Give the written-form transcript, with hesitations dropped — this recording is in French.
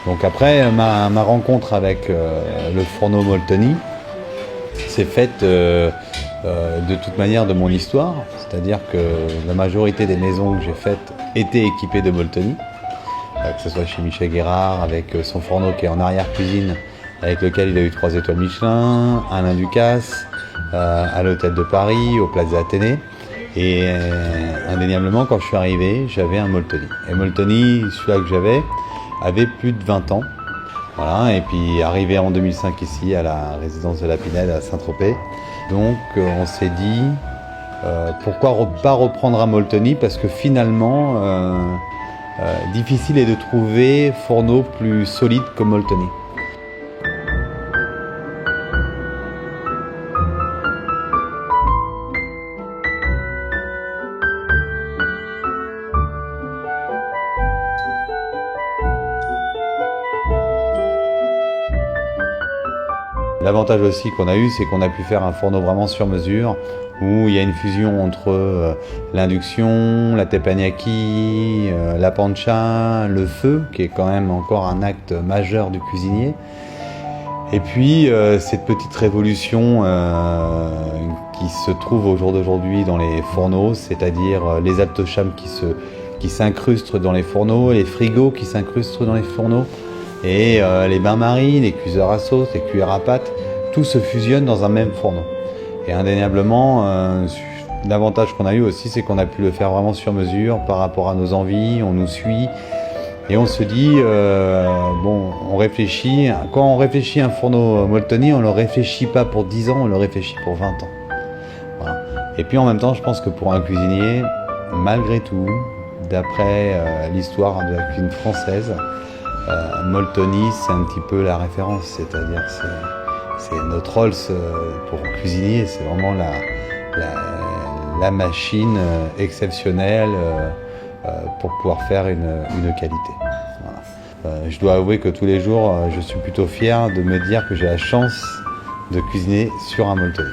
Donc après, ma rencontre avec le fourneau Molteni s'est faite de toute manière de mon histoire. C'est-à-dire que la majorité des maisons que j'ai faites étaient équipées de Molteni. Que ce soit chez Michel Guérard, avec son fourneau qui est en arrière-cuisine, avec lequel il a eu 3 étoiles Michelin, Alain Ducasse, à l'hôtel de Paris, au Plaza Athénée. Et indéniablement, quand je suis arrivé, j'avais un Molteni. Et Molteni, celui-là que j'avais, avait plus de 20 ans. Voilà, et puis arrivé en 2005 ici, à la résidence de la Pinède à Saint-Tropez. Donc on s'est dit, pourquoi pas reprendre un Molteni, parce que finalement, difficile est de trouver fourneau plus solide que Molteni. L'avantage aussi qu'on a eu, c'est qu'on a pu faire un fourneau vraiment sur mesure, où il y a une fusion entre l'induction, la teppanyaki, la pancha, le feu, qui est quand même encore un acte majeur du cuisinier. Et puis cette petite révolution qui se trouve au jour d'aujourd'hui dans les fourneaux, c'est-à-dire les altochams qui s'incrustent dans les fourneaux, les frigos qui s'incrustent dans les fourneaux, et les bains-maries, les cuiseurs à sauce, les cuillères à pâte, tout se fusionne dans un même fourneau. Et indéniablement, l'avantage qu'on a eu aussi, c'est qu'on a pu le faire vraiment sur mesure par rapport à nos envies, on nous suit, et on se dit, bon, on réfléchit, quand on réfléchit à un fourneau Molteni, on ne le réfléchit pas pour 10 ans, on le réfléchit pour 20 ans. Voilà. Et puis en même temps, je pense que pour un cuisinier, malgré tout, d'après l'histoire de la cuisine française, Molteni, c'est un petit peu la référence, c'est-à-dire c'est notre Rolls pour cuisinier, c'est vraiment la machine exceptionnelle pour pouvoir faire une qualité. Voilà. Je dois avouer que tous les jours, je suis plutôt fier de me dire que j'ai la chance de cuisiner sur un Molteni.